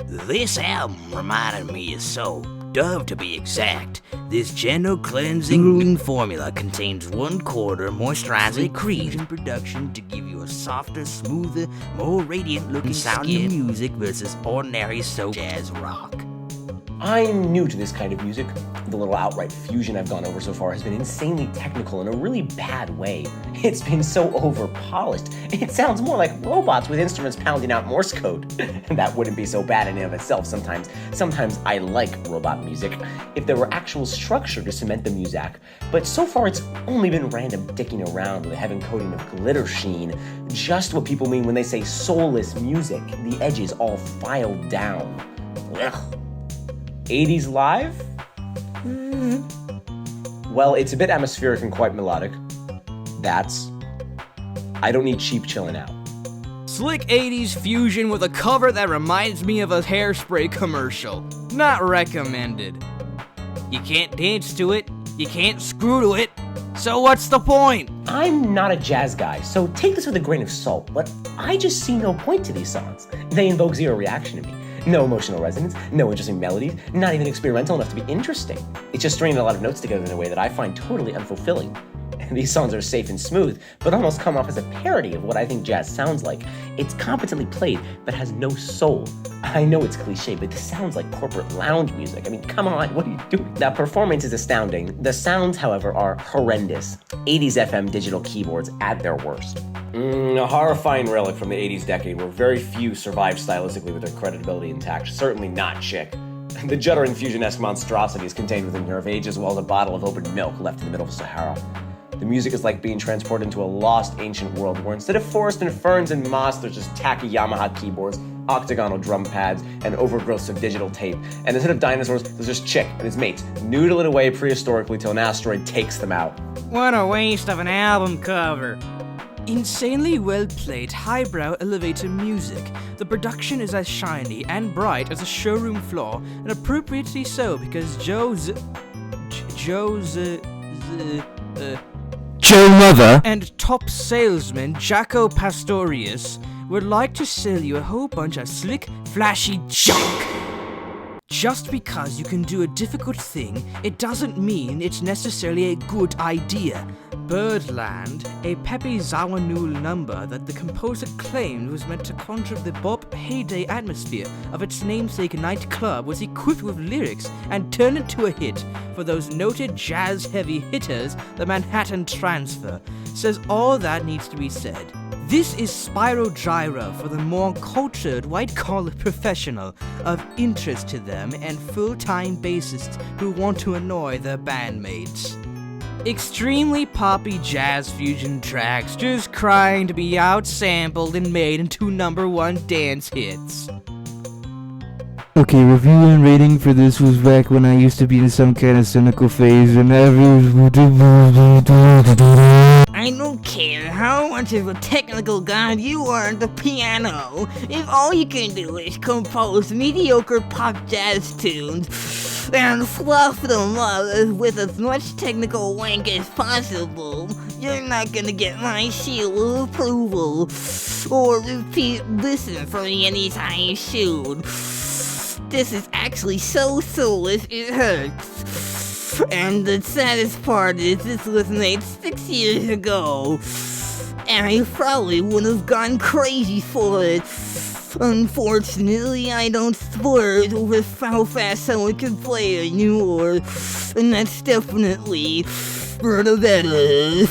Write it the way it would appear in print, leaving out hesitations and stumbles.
This album reminded me of soul, Dove to be exact. This gentle cleansing grooming formula contains 1/4 moisturizing cream in production to give you a softer, smoother, more radiant looking sounding music versus ordinary soul jazz rock. I'm new to this kind of music. The little outright fusion I've gone over so far has been insanely technical in a really bad way. It's been so over-polished. It sounds more like robots with instruments pounding out Morse code. That wouldn't be so bad in and of itself sometimes. Sometimes I like robot music if there were actual structure to cement the music. But so far it's only been random dicking around with a heaven coating of glitter sheen. Just what people mean when they say soulless music. The edges all filed down. Ugh. 80s live? Well, it's a bit atmospheric and quite melodic. I don't need cheap chillin' out. Slick 80s fusion with a cover that reminds me of a hairspray commercial. Not recommended. You can't dance to it, you can't screw to it, so what's the point? I'm not a jazz guy, so take this with a grain of salt, but I just see no point to these songs. They invoke zero reaction to me. No emotional resonance, no interesting melodies, not even experimental enough to be interesting. It's just stringing a lot of notes together in a way that I find totally unfulfilling. These songs are safe and smooth, but almost come off as a parody of what I think jazz sounds like. It's competently played, but has no soul. I know it's cliche, but this sounds like corporate lounge music. I mean, come on, what are you doing? The performance is astounding. The sounds, however, are horrendous. 80s FM digital keyboards at their worst. A horrifying relic from the 80s decade where very few survived stylistically with their credibility intact. Certainly not Chick. The juddering fusion-esque monstrosity is contained within Nerve Age as well as a bottle of open milk left in the middle of Sahara. The music is like being transported into a lost ancient world where instead of forest and ferns and moss, there's just tacky Yamaha keyboards, octagonal drum pads, and overgrowths of digital tape. And instead of dinosaurs, there's just Chick and his mates noodling away prehistorically till an asteroid takes them out. What a waste of an album cover. Insanely well-played, highbrow elevator music. The production is as shiny and bright as a showroom floor, and appropriately so because Joe Mother and top salesman Jaco Pastorius would like to sell you a whole bunch of slick, flashy junk. Just because you can do a difficult thing, it doesn't mean it's necessarily a good idea. Birdland, a peppy Zawanool number that the composer claimed was meant to conjure the bop heyday atmosphere of its namesake nightclub, was equipped with lyrics and turned into a hit for those noted jazz-heavy hitters, the Manhattan Transfer, says all that needs to be said. This is Spiral Gyro for the more cultured, white-collar professional of interest to them and full-time bassists who want to annoy their bandmates. Extremely poppy jazz fusion tracks just crying to be out-sampled and made into #1 dance hits. Okay, review and rating for this was back when I used to be in some kind of cynical phase and I don't care how much of a technical god you are at the piano, if all you can do is compose mediocre pop jazz tunes and fluff them up with as much technical wank as possible, you're not gonna get my seal of approval or repeat listen for me anytime soon. This is actually so soulless it hurts. And the saddest part is this was made 6 years ago, and I probably would have gone crazy for it. Unfortunately, I don't splurge over how fast someone can play anymore, and that's definitely for the better.